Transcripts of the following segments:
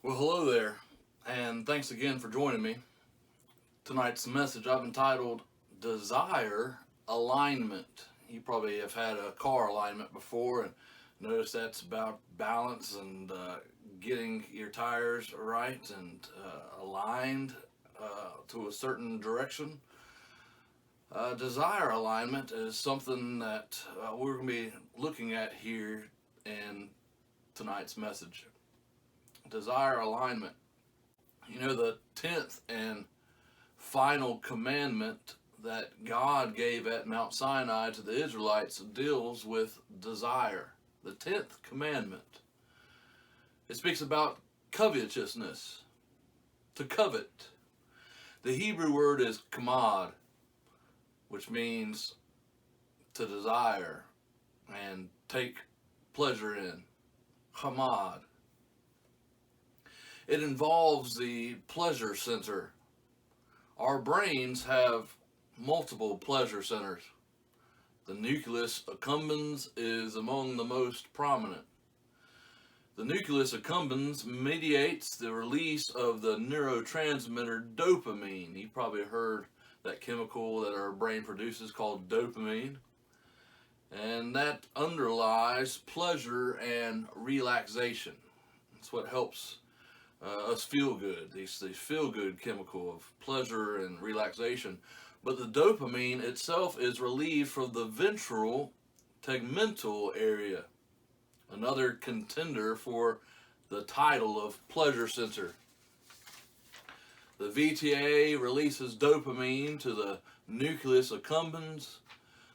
Well, hello there, and thanks again for joining me. Tonight's message I've entitled Desire Alignment. You probably have had a car alignment before and noticed that's about balance and getting your tires right and aligned to a certain direction. Desire alignment is something that we're going to be looking at here in tonight's message. Desire alignment. You know, the 10th and final commandment that God gave at Mount Sinai to the Israelites deals with desire. The 10th commandment. It speaks about covetousness, to covet. The Hebrew word is kamad, which means to desire and take pleasure in. Hamad. It involves the pleasure center. Our brains have multiple pleasure centers. The nucleus accumbens is among the most prominent. The nucleus accumbens mediates the release of the neurotransmitter dopamine. You probably heard that chemical that our brain produces called dopamine. And that underlies pleasure and relaxation. It's what helps us feel good, these feel good chemical of pleasure and relaxation. But the dopamine itself is relieved from the ventral tegmental area, another contender for the title of pleasure center. The VTA releases dopamine to the nucleus accumbens,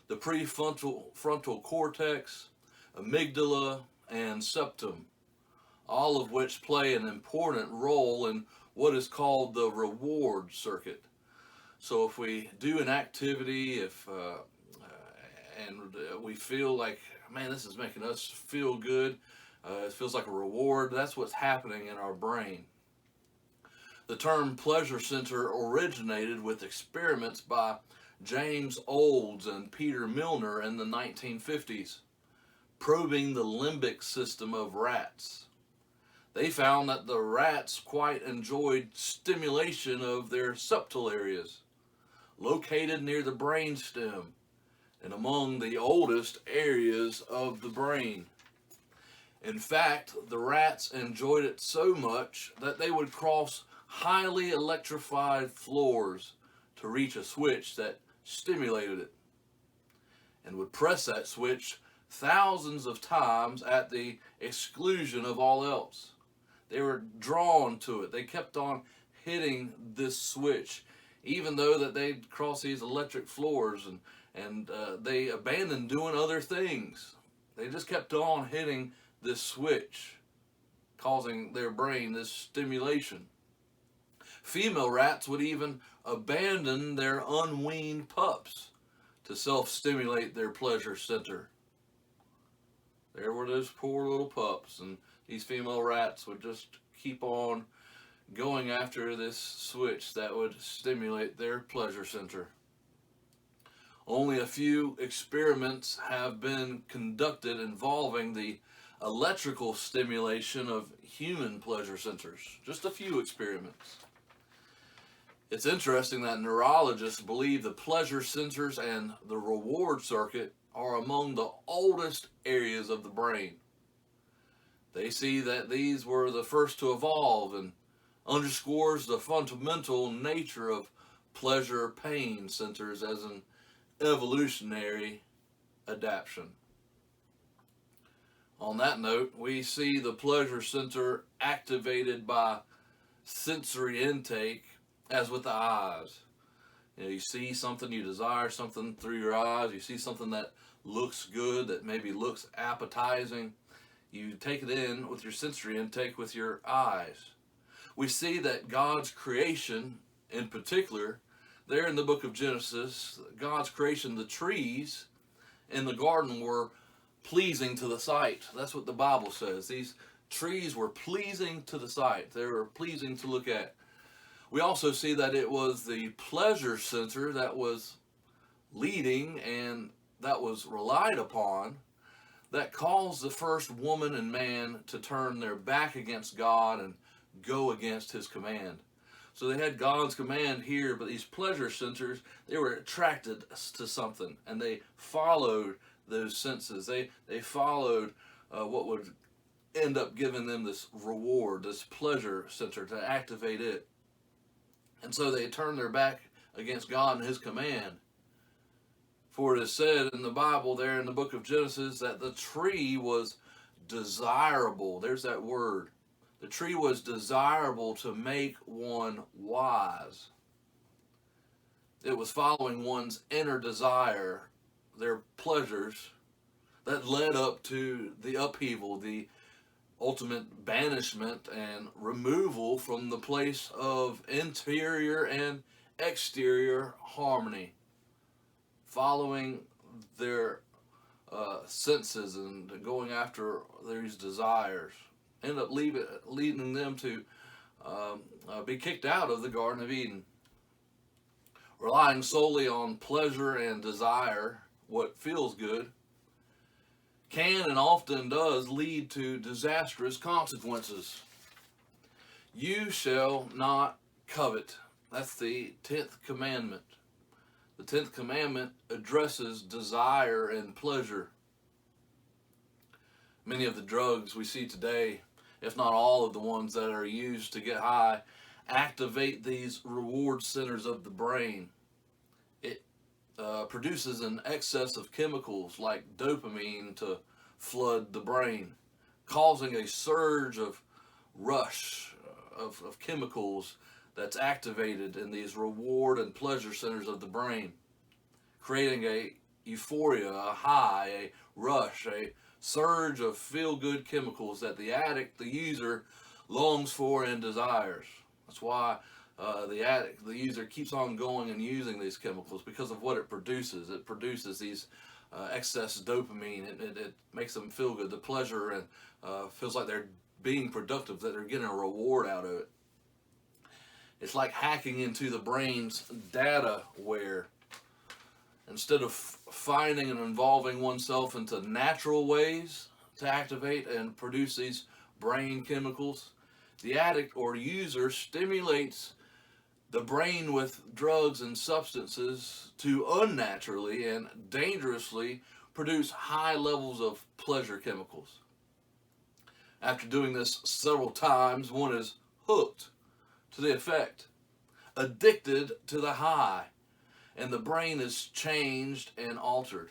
the prefrontal cortex, amygdala, and septum, all of which play an important role in what is called the reward circuit. So if we do an activity, and we feel like, man, this is making us feel good, it feels like a reward, that's what's happening in our brain. The term pleasure center originated with experiments by James Olds and Peter Milner in the 1950s, probing the limbic system of rats. They found that the rats quite enjoyed stimulation of their septal areas, located near the brainstem and among the oldest areas of the brain. In fact, the rats enjoyed it so much that they would cross highly electrified floors to reach a switch that stimulated it, and would press that switch thousands of times at the exclusion of all else. They were drawn to it. They kept on hitting this switch, even though that they'd cross these electric floors and they abandoned doing other things. They just kept on hitting this switch, causing their brain this stimulation. Female rats would even abandon their unweaned pups to self-stimulate their pleasure center. There were those poor little pups, and these female rats would just keep on going after this switch that would stimulate their pleasure center. Only a few experiments have been conducted involving the electrical stimulation of human pleasure centers. Just a few experiments. It's interesting that neurologists believe the pleasure centers and the reward circuit are among the oldest areas of the brain. They see that these were the first to evolve and underscores the fundamental nature of pleasure-pain centers as an evolutionary adaptation. On that note, we see the pleasure center activated by sensory intake as with the eyes. You see something, you desire something through your eyes, you see something that looks good, that maybe looks appetizing, you take it in with your sensory intake with your eyes. We see that God's creation, in particular, there in the book of Genesis, God's creation, the trees in the garden were pleasing to the sight. That's what the Bible says. These trees were pleasing to the sight. They were pleasing to look at. We also see that it was the pleasure center that was leading and that was relied upon that caused the first woman and man to turn their back against God and go against his command. So they had God's command here, but these pleasure centers, they were attracted to something, and they followed those senses. They followed what would end up giving them this reward, this pleasure center, to activate it. And so they turned their back against God and his command. For it is said in the Bible there in the book of Genesis that the tree was desirable. There's that word. The tree was desirable to make one wise. It was following one's inner desire, their pleasures, that led up to the upheaval, the ultimate banishment and removal from the place of interior and exterior harmony, following their senses and going after these desires, end up leading them to be kicked out of the Garden of Eden. Relying solely on pleasure and desire, what feels good, can and often does lead to disastrous consequences. You shall not covet. That's the 10th commandment. The 10th commandment addresses desire and pleasure. Many of the drugs we see today, if not all of the ones that are used to get high, activate these reward centers of the brain. It produces an excess of chemicals like dopamine to flood the brain, causing a surge of rush of chemicals that's activated in these reward and pleasure centers of the brain, creating a euphoria, a high, a rush, a surge of feel-good chemicals that the addict, the user, longs for and desires. That's why the user keeps on going and using these chemicals, because of what it produces. It produces these excess dopamine. It makes them feel good, the pleasure, and feels like they're being productive, that they're getting a reward out of it. It's like hacking into the brain's dataware. Instead of finding and involving oneself into natural ways to activate and produce these brain chemicals, the addict or user stimulates the brain with drugs and substances to unnaturally and dangerously produce high levels of pleasure chemicals. After doing this several times, one is hooked to the effect, addicted to the high, and the brain is changed and altered.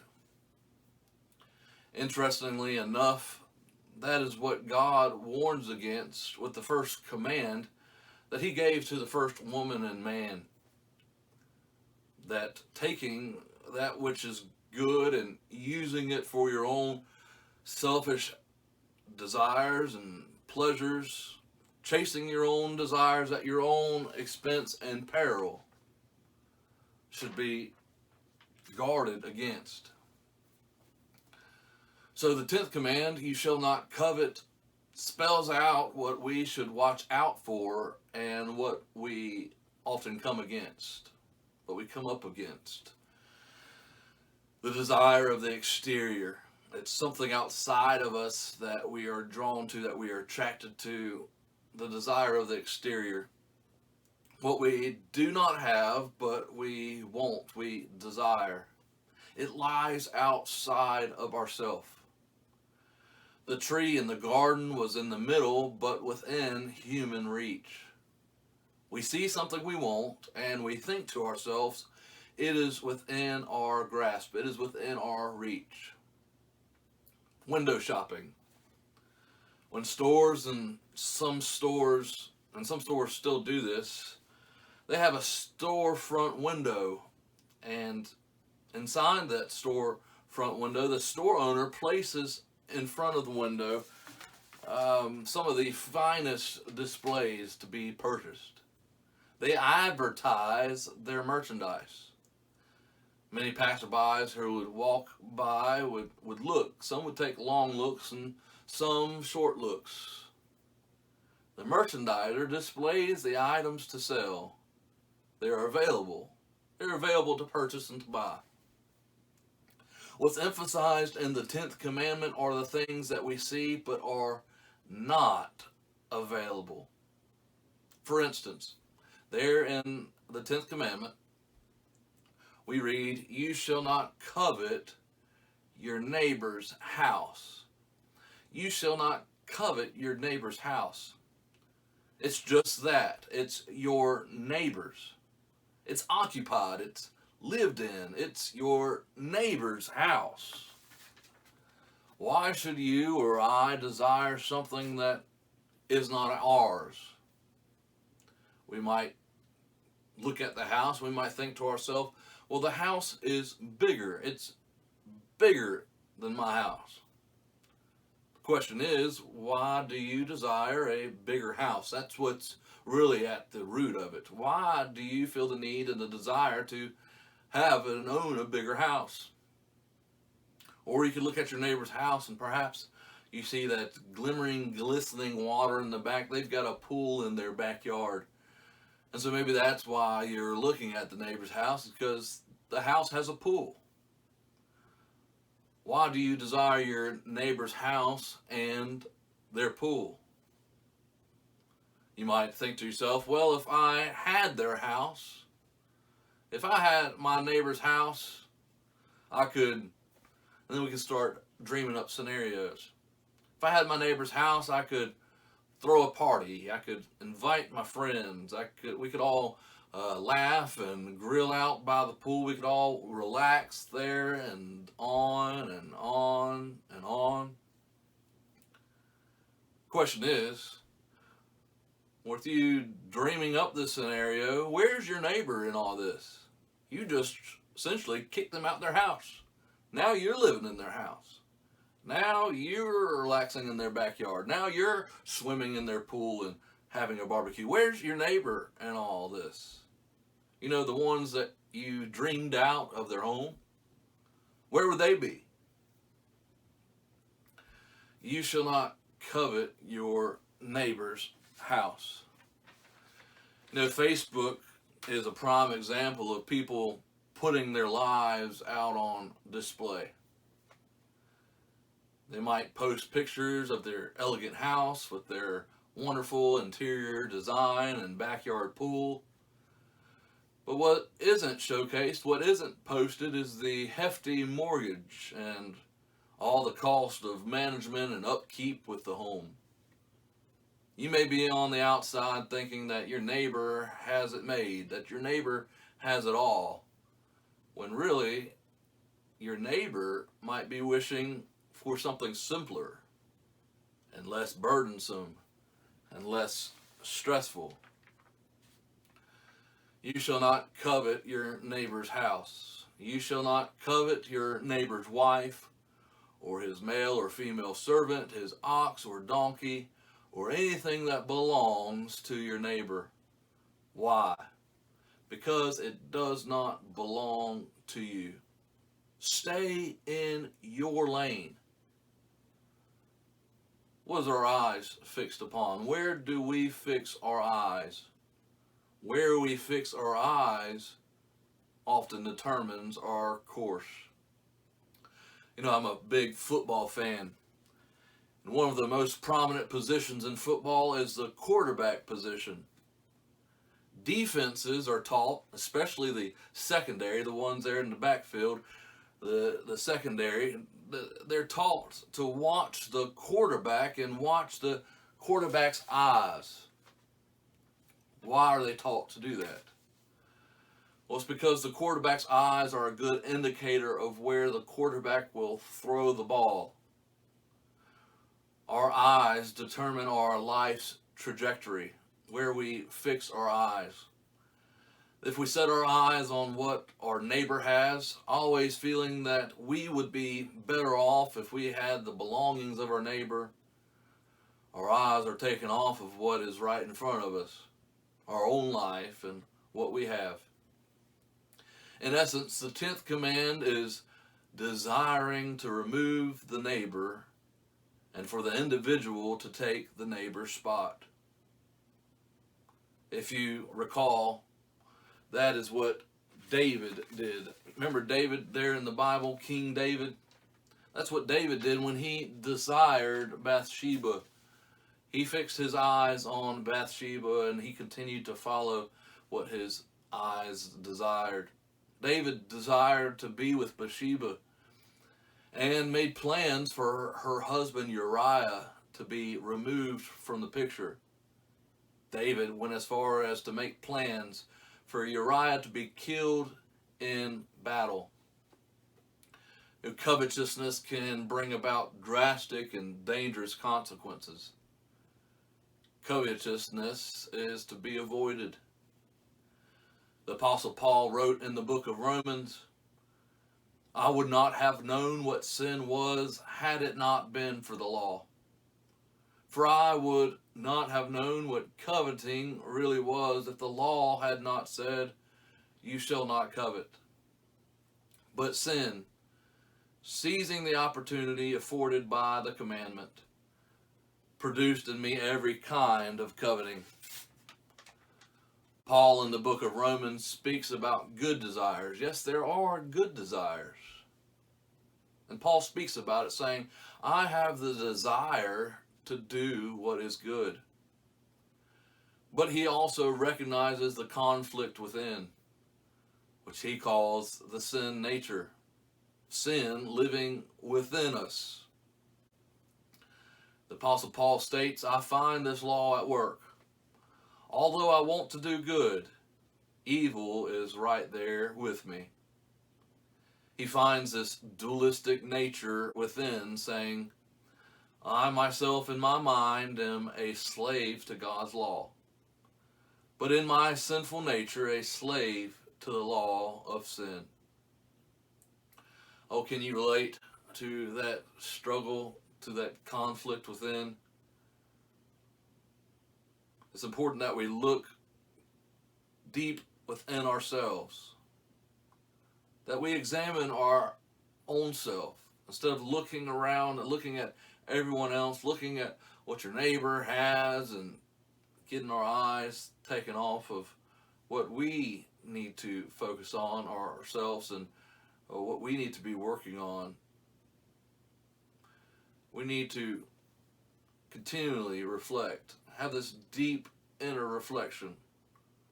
Interestingly enough, that is what God warns against with the first command that he gave to the first woman and man. That taking that which is good and using it for your own selfish desires and pleasures, chasing your own desires at your own expense and peril, should be guarded against. So the 10th command, you shall not covet, spells out what we should watch out for and what we often come against, what we come up against. The desire of the exterior. It's something outside of us that we are drawn to, that we are attracted to. The desire of the exterior. What we do not have, but we want, we desire. It lies outside of ourselves. The tree in the garden was in the middle, but within human reach. We see something we want, and we think to ourselves, it is within our grasp, it is within our reach. Window shopping. When stores, and some stores still do this, they have a storefront window, and inside that storefront window, the store owner places in front of the window some of the finest displays to be purchased. They advertise their merchandise. Many passerbys who would walk by would look. Some would take long looks and some short looks. The merchandiser displays the items to sell. They are available. They're available to purchase and to buy. What's emphasized in the 10th commandment are the things that we see but are not available. For instance, there in the 10th commandment, we read, "You shall not covet your neighbor's house." You shall not covet your neighbor's house. It's just that. It's your neighbor's. It's occupied. It's lived in. It's your neighbor's house. Why should you or I desire something that is not ours? We might look at the house. We might think to ourselves, well, the house is bigger. It's bigger than my house. The question is, why do you desire a bigger house? That's what's really at the root of it. Why do you feel the need and the desire to have and own a bigger house? Or you could look at your neighbor's house and perhaps you see that glimmering, glistening water in the back. They've got a pool in their backyard. And so maybe that's why you're looking at the neighbor's house, because the house has a pool. Why do you desire your neighbor's house and their pool? You might think to yourself, well, if I had their house, if I had my neighbor's house, I could, and then we can start dreaming up scenarios. If I had my neighbor's house, I could throw a party. I could invite my friends. We could all laugh and grill out by the pool. We could all relax there and on and on and on. Question is, with you dreaming up this scenario, where's your neighbor in all this? You just essentially kicked them out their house. Now you're living in their house. Now you're relaxing in their backyard. Now you're swimming in their pool and having a barbecue. Where's your neighbor in all this? You know, the ones that you dreamed out of their home. Where would they be? You shall not covet your neighbor's house. You know, Facebook is a prime example of people putting their lives out on display. They might post pictures of their elegant house with their wonderful interior design and backyard pool. But what isn't showcased, what isn't posted, is the hefty mortgage and all the cost of management and upkeep with the home. You may be on the outside thinking that your neighbor has it made, that your neighbor has it all, when really your neighbor might be wishing for something simpler and less burdensome and less stressful. You shall not covet your neighbor's house. You shall not covet your neighbor's wife, or his male or female servant, his ox or donkey, or anything that belongs to your neighbor. Why? Because it does not belong to you. Stay in your lane. What is our eyes fixed upon? Where do we fix our eyes? Where we fix our eyes often determines our course. You know, I'm a big football fan. And one of the most prominent positions in football is the quarterback position. Defenses are taught, especially the secondary, the ones there in the backfield, the secondary, they're taught to watch the quarterback and watch the quarterback's eyes. Why are they taught to do that? Well, it's because the quarterback's eyes are a good indicator of where the quarterback will throw the ball. Our eyes determine our life's trajectory, where we fix our eyes. If we set our eyes on what our neighbor has, always feeling that we would be better off if we had the belongings of our neighbor, our eyes are taken off of what is right in front of us, our own life and what we have. In essence, the 10th command is desiring to remove the neighbor and for the individual to take the neighbor's spot. If you recall, that is what David did. Remember David there in the Bible, King David? That's what David did when he desired Bathsheba. He fixed his eyes on Bathsheba, and he continued to follow what his eyes desired. David desired to be with Bathsheba and made plans for her husband Uriah to be removed from the picture. David went as far as to make plans for Uriah to be killed in battle. Covetousness can bring about drastic and dangerous consequences. Covetousness is to be avoided. The Apostle Paul wrote in the book of Romans, I would not have known what sin was had it not been for the law. For I would not have known what coveting really was if the law had not said, you shall not covet. But sin, seizing the opportunity afforded by the commandment, produced in me every kind of coveting. Paul in the book of Romans speaks about good desires. Yes, there are good desires. And Paul speaks about it saying, I have the desire to do what is good. But he also recognizes the conflict within, which he calls the sin nature. Sin living within us. The Apostle Paul states, I find this law at work. Although I want to do good, evil is right there with me. He finds this dualistic nature within, saying, I myself in my mind am a slave to God's law, but in my sinful nature a slave to the law of sin. Oh, can you relate to that struggle, to that conflict within? It's important that we look deep within ourselves, that we examine our own self instead of looking around and looking at everyone else, looking at what your neighbor has and getting our eyes taken off of what we need to focus on ourselves and what we need to be working on. We need to continually reflect, have this deep inner reflection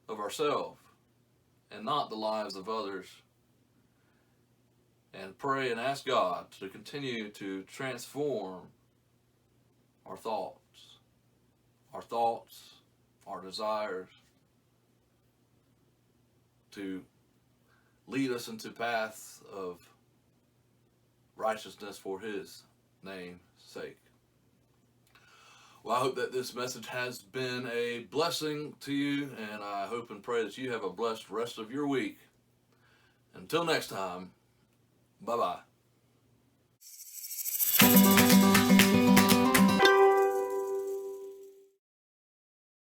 of ourselves and not the lives of others, and pray and ask God to continue to transform our thoughts, our desires, to lead us into paths of righteousness for His name's sake. Well, I hope that this message has been a blessing to you, and I hope and pray that you have a blessed rest of your week. Until next time, bye-bye.